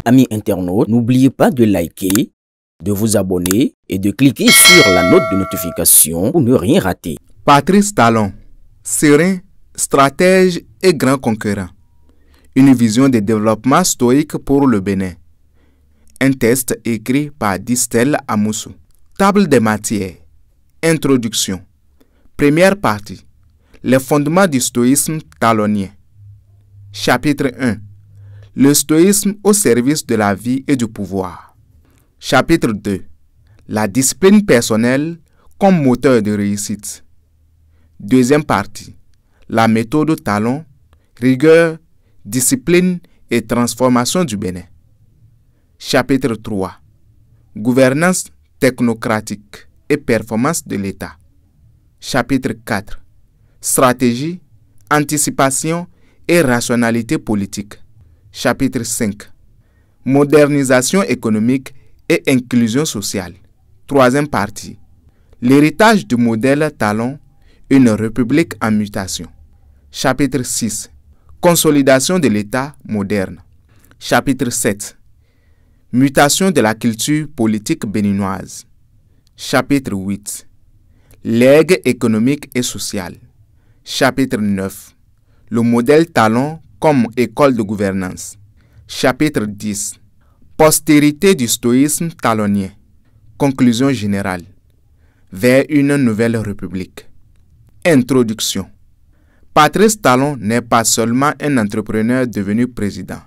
amis internautes, n'oubliez pas de liker, de vous abonner et de cliquer sur la note de notification pour ne rien rater. Patrice Talon, serein, stratège et grand conquérant. Une vision de développement stoïque pour le Bénin. Un test écrit par Distel Amoussou. Table des matières. Introduction. Première partie. Les fondements du stoïsme talonien. Chapitre 1. Le stoïsme au service de la vie et du pouvoir. Chapitre 2. La discipline personnelle comme moteur de réussite. Deuxième partie. La méthode Talon, rigueur, discipline et transformation du Bénin. Chapitre 3. Gouvernance technocratique et performance de l'État. Chapitre 4. Stratégie, anticipation et rationalité politique. Chapitre 5. Modernisation économique et inclusion sociale. Troisième partie. L'héritage du modèle Talon, une république en mutation. Chapitre 6. Consolidation de l'État moderne. Chapitre 7. Mutation de la culture politique béninoise. Chapitre 8. Legs économique et social. Chapitre 9. Le modèle Talon comme école de gouvernance. Chapitre 10. Postérité du stoïsme talonien. Conclusion générale. Vers une nouvelle république. Introduction. Patrice Talon n'est pas seulement un entrepreneur devenu président.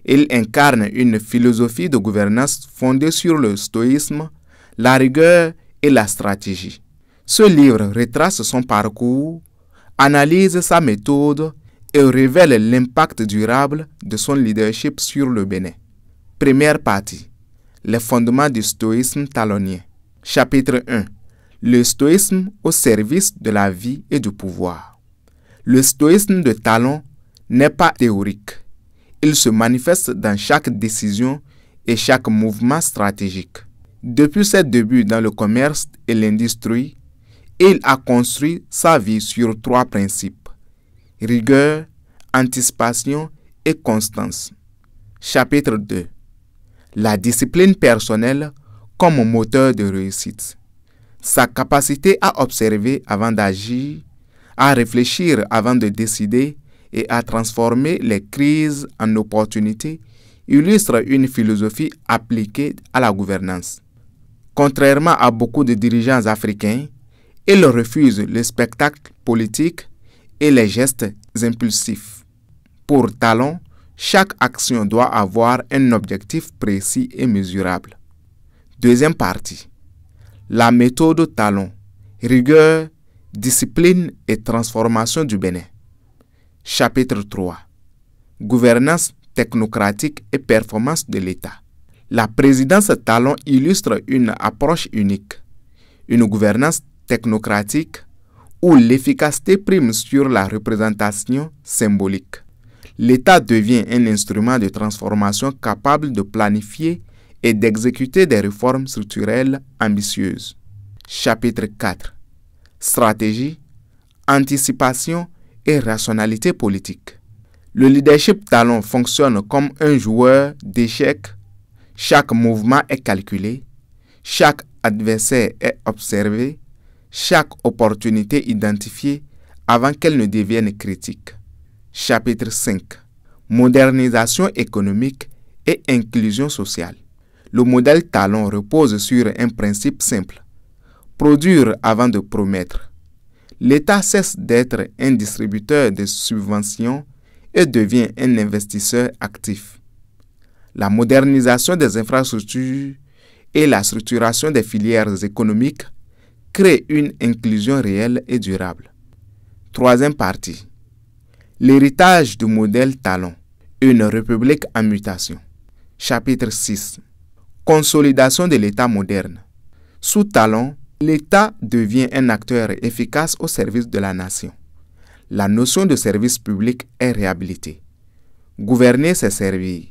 Il incarne une philosophie de gouvernance fondée sur le stoïsme, la rigueur et la stratégie. Ce livre retrace son parcours, analyse sa méthode et révèle l'impact durable de son leadership sur le Bénin. Première partie. Les fondements du stoïsme talonien. Chapitre 1. Le stoïsme au service de la vie et du pouvoir. Le stoïsme de Talon n'est pas théorique. Il se manifeste dans chaque décision et chaque mouvement stratégique. Depuis ses débuts dans le commerce et l'industrie, il a construit sa vie sur trois principes: rigueur, anticipation et constance. Chapitre 2. La discipline personnelle comme moteur de réussite. Sa capacité à observer avant d'agir, à réfléchir avant de décider et à transformer les crises en opportunités illustre une philosophie appliquée à la gouvernance. Contrairement à beaucoup de dirigeants africains, il refuse le spectacle politique et les gestes impulsifs. Pour Talon, chaque action doit avoir un objectif précis et mesurable. Deuxième partie. La méthode Talon, rigueur, discipline et transformation du Bénin. Chapitre 3. Gouvernance technocratique et performance de l'État. La présidence Talon illustre une approche unique, une gouvernance technocratique où l'efficacité prime sur la représentation symbolique. L'État devient un instrument de transformation capable de planifier et d'exécuter des réformes structurelles ambitieuses. Chapitre 4. Stratégie, anticipation et rationalité politique. Le leadership Talon fonctionne comme un joueur d'échecs. Chaque mouvement est calculé, chaque adversaire est observé, chaque opportunité identifiée avant qu'elle ne devienne critique. Chapitre 5. Modernisation économique et inclusion sociale. Le modèle Talon repose sur un principe simple: produire avant de promettre. L'État cesse d'être un distributeur de subventions et devient un investisseur actif. La modernisation des infrastructures et la structuration des filières économiques créent une inclusion réelle et durable. Troisième partie. L'héritage du modèle Talon, une république en mutation. Chapitre 6. Consolidation de l'État moderne. Sous Talon, l'État devient un acteur efficace au service de la nation. La notion de service public est réhabilitée. Gouverner, c'est servir.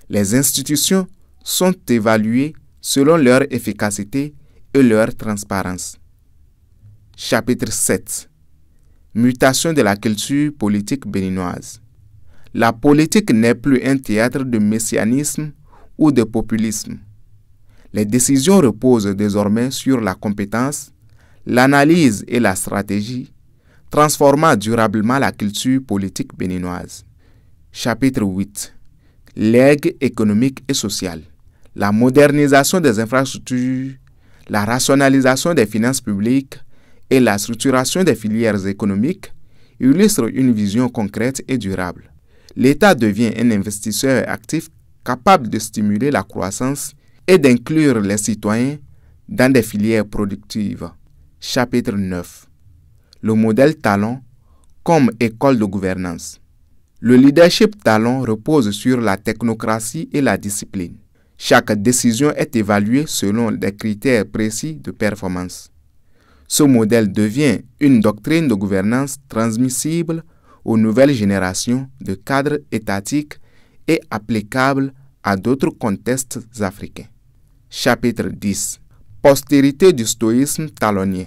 Les institutions sont évaluées selon leur efficacité et leur transparence. Chapitre 7. Mutation de la culture politique béninoise. La politique n'est plus un théâtre de messianisme ou de populisme. Les décisions reposent désormais sur la compétence, l'analyse et la stratégie, transformant durablement la culture politique béninoise. Chapitre 8. Legs économique et social. La modernisation des infrastructures, la rationalisation des finances publiques et la structuration des filières économiques illustrent une vision concrète et durable. L'État devient un investisseur actif capable de stimuler la croissance et d'inclure les citoyens dans des filières productives. Chapitre 9. Le modèle Talon comme école de gouvernance. Le leadership Talon repose sur la technocratie et la discipline. Chaque décision est évaluée selon des critères précis de performance. Ce modèle devient une doctrine de gouvernance transmissible aux nouvelles générations de cadres étatiques et applicable à d'autres contextes africains. Chapitre 10. Postérité du stoïsme talonien.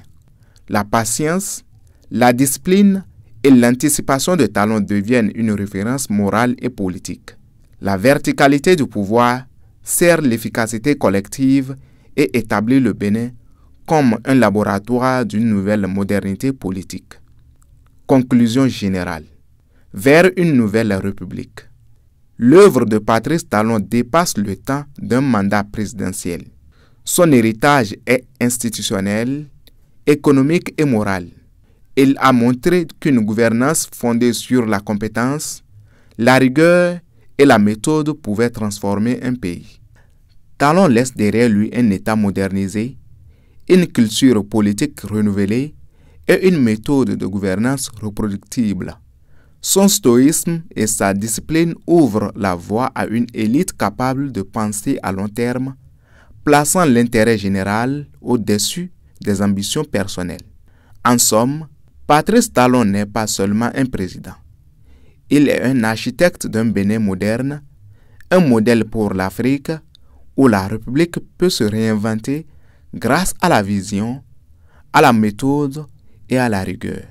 La patience, la discipline et l'anticipation de Talon deviennent une référence morale et politique. La verticalité du pouvoir sert l'efficacité collective et établit le Bénin comme un laboratoire d'une nouvelle modernité politique. Conclusion générale. Vers une nouvelle république. L'œuvre de Patrice Talon dépasse le temps d'un mandat présidentiel. Son héritage est institutionnel, économique et moral. Il a montré qu'une gouvernance fondée sur la compétence, la rigueur et la méthode pouvait transformer un pays. Talon laisse derrière lui un État modernisé, une culture politique renouvelée et une méthode de gouvernance reproductible. Son stoïsme et sa discipline ouvrent la voie à une élite capable de penser à long terme, plaçant l'intérêt général au-dessus des ambitions personnelles. En somme, Patrice Talon n'est pas seulement un président. Il est un architecte d'un Bénin moderne, un modèle pour l'Afrique où la République peut se réinventer grâce à la vision, à la méthode et à la rigueur.